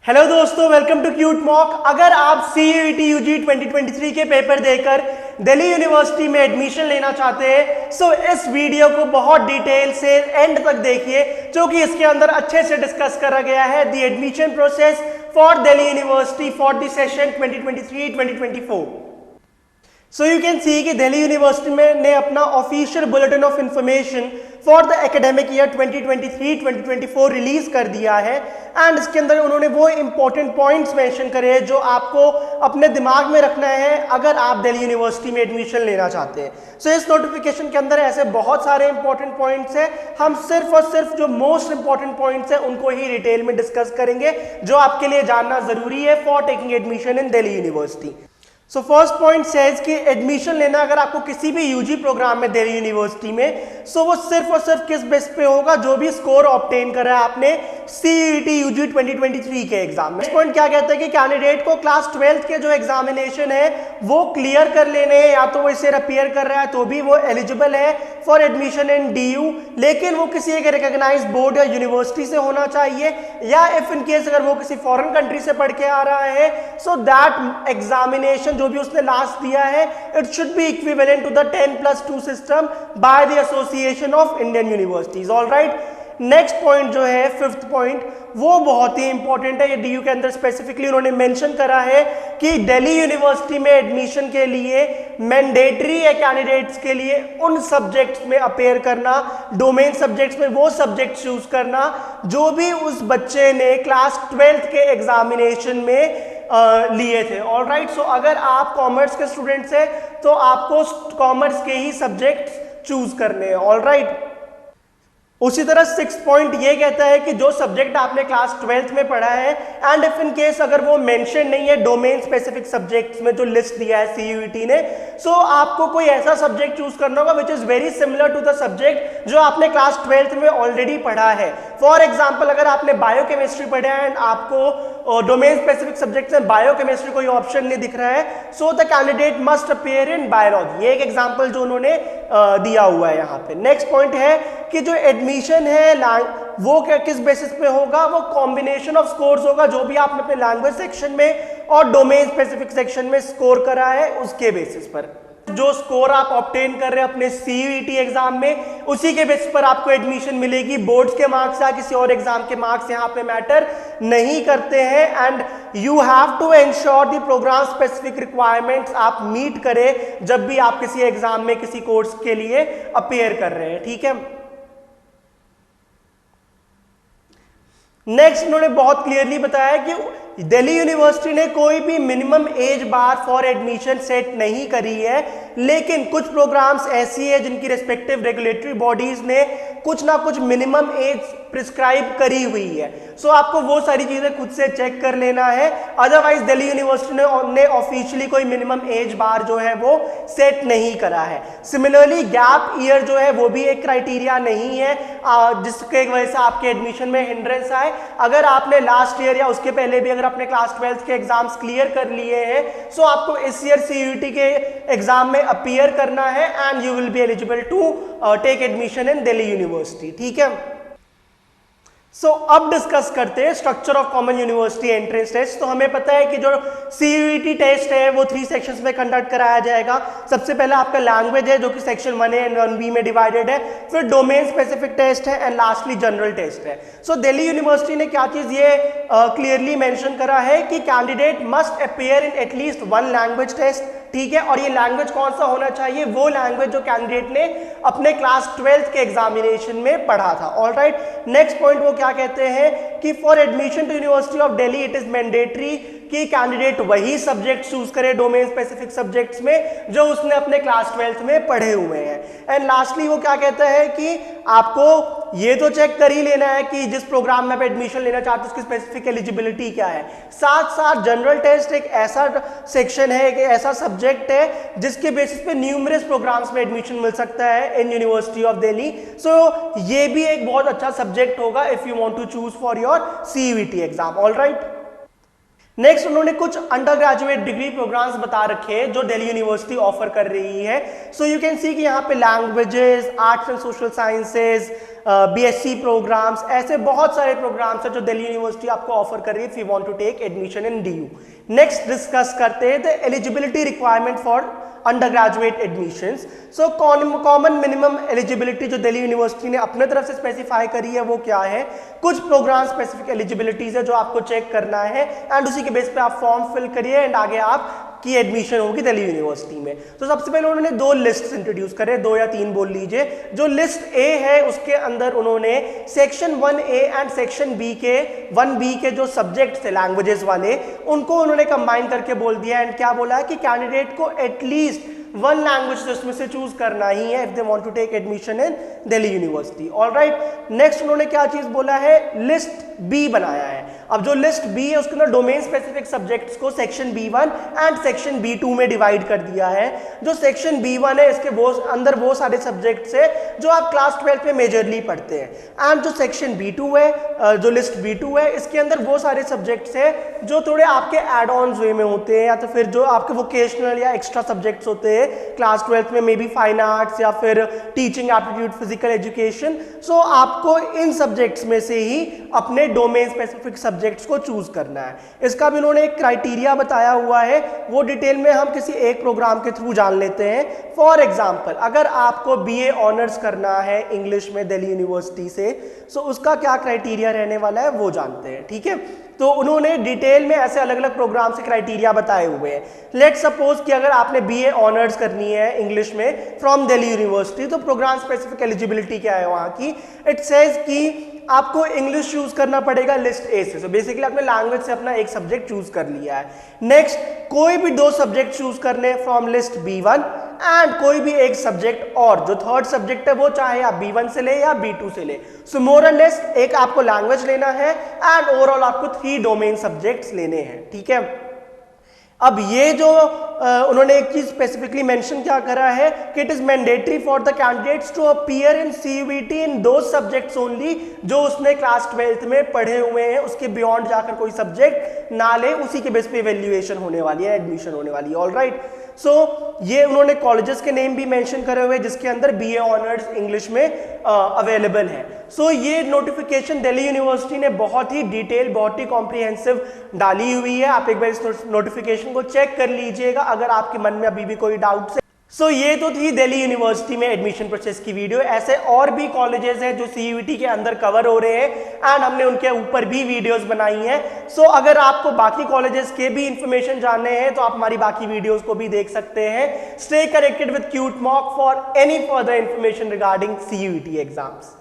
Hello दोस्तों, welcome to cute mock. अगर आप सीयूईटी यूजी 2023 के पेपर देकर दिल्ली यूनिवर्सिटी में एडमिशन लेना चाहते हैं सो इस वीडियो को बहुत डिटेल से एंड तक देखिए, क्योंकि इसके अंदर अच्छे से डिस्कस करा गया है the admission process for Delhi university for the session 2023-2024। So you can see कि दिल्ली यूनिवर्सिटी में ने अपना official bulletin of information for the academic year 2023-2024 release कर दिया है एंड इसके अंदर उन्होंने वो इंपॉर्टेंट पॉइंट्स मेंशन करे हैं जो आपको अपने दिमाग में रखना है अगर आप दिल्ली यूनिवर्सिटी में एडमिशन लेना चाहते हैं। सो इस नोटिफिकेशन के अंदर ऐसे बहुत सारे इंपॉर्टेंट पॉइंट्स हैं, हम सिर्फ और सिर्फ जो मोस्ट इंपॉर्टेंट पॉइंट्स हैं उनको ही डिटेल में डिस्कस करेंगे जो आपके लिए जानना जरूरी है for taking admission in Delhi university. So first point says कि एडमिशन लेना अगर आपको किसी भी यूजी प्रोग्राम में दिल्ली यूनिवर्सिटी में, सो वो सिर्फ और सिर्फ किस बेस पे होगा, जो भी स्कोर ऑब्टेन करा है आपने सीयूईटी यूजी 2023 के एग्जाम में। नेक्स्ट पॉइंट क्या कहता है कि कैंडिडेट को क्लास 12th के जो एग्जामिनेशन है वो क्लियर कर लेने हैं, या तो वो इसे अपीयर कर रहा है तो भी वो एलिजिबल है फॉर एडमिशन इन डीयू, लेकिन वो किसी एक रिकॉग्नाइज्ड बोर्ड या यूनिवर्सिटी से होना चाहिए, या इफ इन केस अगर वो किसी फॉरेन कंट्री से पढ़ के आ रहा है सो दैट एग्जामिनेशन जो भी उसने लास्ट दिया है it should be equivalent to the 10+2 system by the association of Indian universities. Alright, next point जो है फिफ्थ पॉइंट वो बहुत ही इंपॉर्टेंट है। ये डीयू के अंदर स्पेसिफिकली उन्होंने मेंशन करा है कि दिल्ली यूनिवर्सिटी में एडमिशन के लिए मैंडेटरी है कैंडिडेट्स के लिए उन सब्जेक्ट्स में अपेयर करना, डोमेन सब्जेक्ट्स में वो सब्जेक्ट चूज करना जो भी उस बच्चे ने क्लास 12th के एग्जामिनेशन में लिए थे। ऑलराइट, सो अगर आप कॉमर्स के स्टूडेंट्स हैं तो आपको कॉमर्स के ही सब्जेक्ट्स चूज करने हैं। ऑलराइट, उसी तरह 6 पॉइंट ये कहता है कि जो सब्जेक्ट आपने क्लास 12th में पढ़ा है एंड इफ इन केस अगर वो मेंशन नहीं है डोमेन स्पेसिफिक सब्जेक्ट्स में जो लिस्ट दिया है सीयूईटी ने, सो आपको कोई ऐसा सब्जेक्ट चूज करना होगा which is very similar to the subject जो आपने क्लास 12th में ऑलरेडी पढ़ा है। फॉर एग्जाम्पल, अगर आपने बायोकेमिस्ट्री पढ़ा है एंड आपको डोमेन स्पेसिफिक सब्जेक्ट में बायोकेमिस्ट्री कोई ऑप्शन नहीं दिख रहा है so the candidate must appear in biology. ये एक एग्जाम्पल जो उन्होंने दिया हुआ है यहाँ पे। नेक्स्ट पॉइंट है कि जो एडमिशन है वो किस बेसिस पे होगा, वो कॉम्बिनेशन ऑफ स्कोर्स होगा जो भी आपने अपने लैंग्वेज सेक्शन में और डोमेन स्पेसिफिक सेक्शन में स्कोर करा है उसके बेसिस पर। जो स्कोर आप ऑब्टेन कर रहे हैं अपने सीयूईटी एग्जाम में उसी के बेसिस पर आपको एडमिशन मिलेगी। बोर्ड्स के मार्क्स या किसी और एग्जाम के मार्क्स यहाँ पे मैटर नहीं करते हैं and you have to ensure the programme specific requirements आप मीट करें जब भी आप किसी एग्जाम में किसी कोर्स के लिए अपीयर कर रहे हैं। ठीक है, नेक्स्ट उन्होंने बहुत क्लियरली बताया कि दिल्ली यूनिवर्सिटी ने कोई भी minimum age bar for admission set नहीं करी है, लेकिन कुछ प्रोग्राम्स ऐसी है जिनकी रेस्पेक्टिव रेगुलेटरी बॉडीज ने कुछ ना कुछ मिनिमम एज प्रिस्क्राइब करी हुई है। सो आपको वो सारी चीजें खुद से चेक कर लेना है, अदरवाइज दिल्ली यूनिवर्सिटी ने ऑफिशियली कोई मिनिमम एज बार जो है वो सेट नहीं करा है। सिमिलरली गैप ईयर जो है वो भी एक क्राइटेरिया नहीं है जिसके वजह से आपके एडमिशन में हिंड्रेंस आए। अगर आपने लास्ट ईयर या उसके पहले भी अगर आपने क्लास 12th के एग्जाम्स क्लियर कर लिए हैं सो आपको इस ईयर सीयूईटी के एग्जाम में अपीयर करना है and you will be eligible to take admission in Delhi University. ठीक है, सो अब डिस्कस करते हैं structure of common university entrance test. तो हमें पता है कि जो सीयूईटी टेस्ट है वो 3 सेक्शंस में कंडक्ट कराया जाएगा। सबसे पहले आपका लैंग्वेज है जो कि सेक्शन 1A एंड 1B में डिवाइडेड है, फिर डोमेन स्पेसिफिक टेस्ट है एंड लास्टली जनरल टेस्ट है। सो दिल्ली यूनिवर्सिटी ने क्या चीज ये क्लियरली मेंशन करा है कि candidate must appear in at least 1 language test. ठीक है, और ये लैंग्वेज कौन सा होना चाहिए, वो लैंग्वेज जो कैंडिडेट ने अपने क्लास 12th के एग्जामिनेशन में पढ़ा था। ऑलराइट, नेक्स्ट पॉइंट वो क्या कहते हैं कि for admission to university of Delhi it is mandatory कि कैंडिडेट वही सब्जेक्ट चूज करे डोमेन स्पेसिफिक सब्जेक्ट्स में जो उसने अपने क्लास 12th में पढ़े हुए हैं। एंड लास्टली वो क्या कहता है कि आपको ये तो चेक कर ही लेना है कि जिस प्रोग्राम में आप एडमिशन लेना चाहते हो उसकी स्पेसिफिक एलिजिबिलिटी क्या है। साथ साथ जनरल टेस्ट एक ऐसा सेक्शन है, एक ऐसा सब्जेक्ट है जिसके बेसिस पे न्यूमरस प्रोग्राम्स में एडमिशन मिल सकता है in university of Delhi. So ये भी एक बहुत अच्छा सब्जेक्ट होगा if you want to choose for your CUET exam. Alright, next उन्होंने कुछ अंडर ग्रेजुएट डिग्री प्रोग्राम्स बता रखे हैं जो दिल्ली यूनिवर्सिटी ऑफर कर रही है। सो यू कैन सी कि यहाँ पे languages, arts and social sciences, BSc programmes, ऐसे बहुत सारे प्रोग्राम्स हैं जो दिल्ली यूनिवर्सिटी आपको ऑफर कर रही है if you want to take admission in DU। Next discuss करते हैं the eligibility requirement for undergraduate admissions. So common minimum eligibility जो दिल्ली यूनिवर्सिटी ने अपने तरफ से स्पेसिफाई करी है वो क्या है, कुछ प्रोग्राम स्पेसिफिक एलिजिबिलिटीज है जो आपको चेक करना है एंड उसी के बेस पे आप फॉर्म फिल करिए एंड आगे आप की एडमिशन होगी दिल्ली यूनिवर्सिटी में। तो सबसे पहले उन्होंने 2 लिस्ट इंट्रोड्यूस करे, 2 या 3 बोल लीजिए। जो लिस्ट ए है उसके अंदर उन्होंने section 1A and section B के 1B के जो सब्जेक्ट थे लैंग्वेजेस वाले उनको उन्होंने कंबाइन करके बोल दिया एंड क्या बोला है कि कैंडिडेट को एटलीस्ट 1 लैंग्वेज उसमें से चूज करना ही है if they want to take admission in Delhi University. Alright, next उन्होंने क्या चीज बोला है, लिस्ट बी बनाया है। अब जो लिस्ट बी है उसके अंदर डोमेन स्पेसिफिक सब्जेक्ट्स को section B1 and section B2 में डिवाइड कर दिया है। जो सेक्शन B1 है इसके अंदर वो सारे सब्जेक्ट्स है जो आप क्लास 12 में मेजरली पढ़ते हैं एंड जो सेक्शन B2 है, जो लिस्ट B2 है, इसके अंदर वो सारे सब्जेक्ट्स है जो थोड़े आपके एड ऑन्स वे में होते हैं या तो फिर जो आपके वोकेशनल या एक्स्ट्रा सब्जेक्ट्स होते हैं क्लास 12 में, मे बी फाइन आर्ट्स या फिर टीचिंग एप्टीट्यूड, फिजिकल एजुकेशन। सो आपको इन सब्जेक्ट्स में से ही अपने डोमेन स्पेसिफिक सब्जेक्ट्स को चूज करना है। इसका भी उन्होंने एक क्राइटेरिया बताया हुआ है, वो डिटेल में हम किसी एक प्रोग्राम के थ्रू जान लेते हैं। फॉर एग्जाम्पल, अगर आपको BA ऑनर्स करना है इंग्लिश में दिल्ली यूनिवर्सिटी से, सो उसका क्या क्राइटेरिया रहने वाला है वो जानते हैं। ठीक है, तो उन्होंने डिटेल में ऐसे अलग अलग प्रोग्राम से क्राइटेरिया बताए हुए हैं। लेट सपोज कि अगर आपने BA ऑनर्स करनी है इंग्लिश में फ्रॉम दिल्ली यूनिवर्सिटी, तो प्रोग्राम स्पेसिफिक एलिजिबिलिटी क्या है वहां की, इट सेज कि आपको इंग्लिश चूज करना पड़ेगा लिस्ट ए से। सो बेसिकली आपने लैंग्वेज से अपना एक सब्जेक्ट चूज कर लिया है। नेक्स्ट, कोई भी 2 सब्जेक्ट चूज करने फ्रॉम लिस्ट B1 एंड कोई भी एक सब्जेक्ट और जो थर्ड सब्जेक्ट है वो चाहे आप B1 से ले या B2 से ले। सो मोर एंड लेस एक आपको लैंग्वेज लेना है एंड ओवरऑल आपको 3 डोमेन सब्जेक्ट्स लेने हैं। ठीक है, अब ये जो उन्होंने एक चीज स्पेसिफिकली मेंशन क्या करा है कि it is mandatory for the candidates to appear in CUET in those subjects only जो उसने क्लास 12th में पढ़े हुए हैं, उसके बियॉन्ड जाकर कोई सब्जेक्ट ना ले, उसी के बेस पे इवैल्यूएशन होने वाली है, एडमिशन होने वाली है। ऑलराइट, सो ये उन्होंने कॉलेजेस के नेम भी मेंशन करे हुए जिसके अंदर BA ऑनर्स इंग्लिश में अवेलेबल है। सो ये नोटिफिकेशन दिल्ली यूनिवर्सिटी ने बहुत ही डिटेल, बहुत ही कॉम्प्रिहेंसिव डाली हुई है। आप एक बार इस नोटिफिकेशन को चेक कर लीजिएगा अगर आपके मन में अभी भी कोई डाउट है। सो ये तो थी दिल्ली यूनिवर्सिटी में एडमिशन प्रोसेस की वीडियो। ऐसे और भी कॉलेजेस हैं जो CUET के अंदर कवर हो रहे हैं एंड हमने उनके ऊपर भी वीडियोस बनाई हैं। सो अगर आपको बाकी कॉलेजेस के भी इंफॉर्मेशन जानने हैं तो आप हमारी बाकी वीडियोस को भी देख सकते हैं। Stay connected with cute mock for any further information regarding CUET exams.